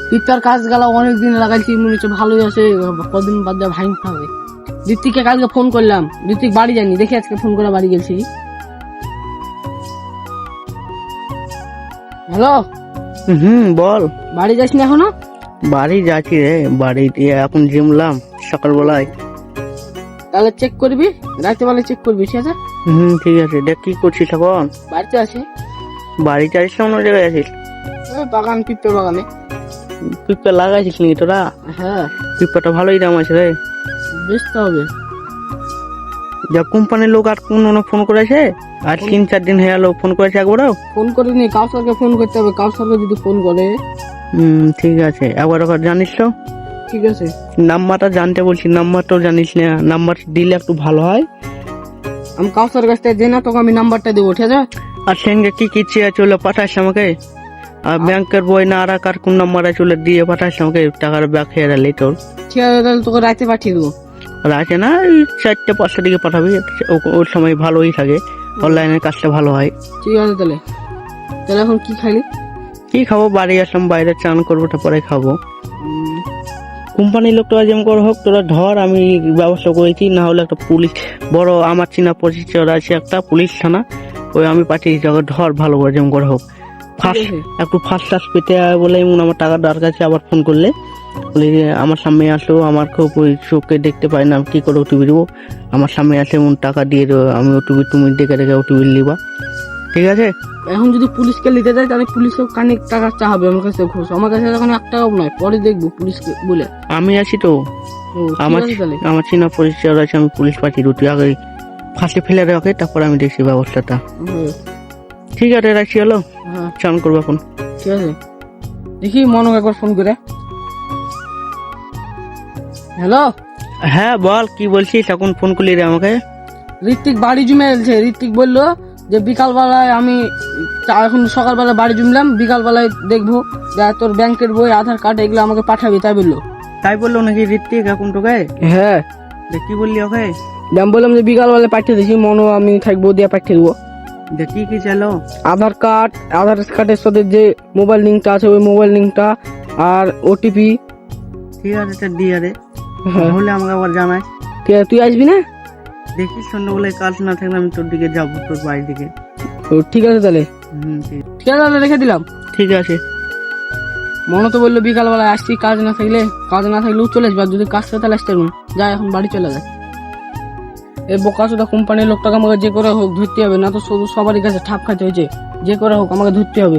Pepper কাজ গেলা অনেকদিন লাগাইছি, মনে হচ্ছে ভালোই আছে, কদিন বাদ দিয়ে ভাঙতে হবে। ঋত্বিককে কালকে ফোন করলাম, ঋত্বিক বাড়ি যায়নি, দেখি আজকে ফোন করে বাড়ি গেছি। হ্যালো, বল। বাড়ি যাসনি এখনো? বাড়ি যাচ্ছি রে, বাড়ি দিয়ে এখন জিমলাম সকালবেলায়। তাহলে চেক করবি, রাতে বেলা চেক করবি, ঠিক আছে? ঠিক আছে। দেখ কি করছিস এখন? বাড়িতে আছি। বাড়িতে আছিস না অন্য জায়গায় আছিস? ওই বাগান, পিঁপড়ে বাগানে। পিঁপড়া লাগাইছিস নাকি তোরা? হ্যাঁ, পিঁপড়াটা ভালোই দাম আছে রে। বেচতে হবে। যা কোম্পানির লোক আর কোন ফোন করেছে? আর 3-4 দিন হয়ে গেল, ফোন করেছে একবারও? ফোন করিনি, কাউসারকে ফোন করতে হবে, কাউসারকে যদি ফোন করে। ঠিক আছে, একবার জানিস তো? ঠিক আছে। নাম্বারটা জানতে বলছি, নাম্বারটাও জানিস না, নাম্বার দিলে একটু ভালো হয়। আমি কাউসার কাছ থেকে দেনা, তোকে আমি নাম্বারটা দেবো, ঠিক আছে? আর সঙ্গে কি কি চেয়ে চলে পাঠাস আমাকে, আর ব্যাংকের বই না আর কার কোন নাম্বারে চলে দিয়ে পাঠাস আমাকে, টাকার ব্যাগ খেয়ে রাখলি তোর। ঠিক আছে, তাহলে তোকে রাতে পাঠিয়ে দেবো। রাখে না, এই 4টা-5টার দিকে পাঠাবি, ওর সময় ভালোই থাকে, অনলাইনের কাজটা ভালো হয়। ঠিক আছে, তাহলে তাহলে এখন কি খাইলি? কি খাবো, বাড়ি আসলাম, বাইরে চান করবো, তারপরে খাবো। কোম্পানির লোক তোরা যেমন করে হোক, তোরা ধর, আমি ব্যবস্থা করেছি, না হলে একটা পুলিশ বড় আমার চিনা পরিচয় আছে, একটা পুলিশ থানা, ওই আমি পাঠিয়েছি, তোকে ধর ভালো করে যেমন করে হোক। একটু ফার্স্ট ক্লাস পেতে বলে আমার টাকা দরকার আছে, আবার ফোন করলে বলে যে আমার সামনে আসো, আমার খুব ওই চোখে দেখতে পাই না, কি করে ওটিপি দেবো, আমার সামনে আসে এমন টাকা দিয়ে দেবো, আমি ওটিপি তুমি দেখে দেখে ওটিপি নিবা, ঠিক আছে? এখন যদি পুলিশকে নিতে যায়, তাহলে পুলিশকে কানে টাকা চাহাবে আমার কাছে ঘুষ, আমার কাছে এখন 1 টাকাও নয়, পরে দেখবো পুলিশকে বলে। আমি আছি তো, আমার চিনা পরিচয় আছে, আমি পুলিশ পাঠিয়ে দেবো, তুই আগে ফাঁসে ফেলে রাখে, তারপর আমি দেখছি ব্যবস্থাটা। ঠিক আছে, রাখছি, হলো, চান করবো এখন। ঠিক আছে, দেখি মনক একবার ফোন করে। হ্যালো, হ্যাঁ বল, কি বলছিস? এখন ফোন করলি রে আমাকে? ঋত্বিক বাড়ি জমে এলছে। ঋত্বিক বললো যে বিকাল বেলায় আমি এখন সকালবেলা বাড়ি জমলাম, বিকাল বেলায় দেখবো, তোর ব্যাংকের বই, আধার কার্ড এগুলো আমাকে পাঠাবি, তাই বললো। তাই বললো নাকি ঋত্বিক এখন তোকে? হ্যাঁ, কি বললি ওকে? আমি বললাম যে বিকাল বেলায় পাঠিয়ে দিছি, মনো আমি থাকবো, দিয়ে পাঠিয়ে দেবো। কি কি চালো? আধার কার্ডের সাথে যে মোবাইল লিঙ্কটা আছে, ওই মোবাইল লিঙ্কটা, আর ওটিপি। ঠিক আছে, দিয়ে রে, হলে আমাকে আবার জানাই। তুই আসবি না? দেখিস সন্ধ্যাবেলায় কাজ না থাকলে আমি তোর দিকে যাবো, তোর বাড়ির দিকে। ঠিক আছে, তাহলে ঠিক আছে, তাহলে রেখে দিলাম। ঠিক আছে। মনে তো বললো বিকাল বেলায় আসছি, কাজ না থাকলেও চলে আসবে, আর যদি কাজ থাকে তাহলে আসতে পারবো না, যাই এখন বাড়ি চলে যায়। এই বোকাচোদা কোম্পানির লোকটাকে আমাকে যে করে হোক ধরতে হবে, না তো শুধু সবারই কাছে ঠাপ খাইতে হয়েছে, যে করে হোক আমাকে ধরতে হবে।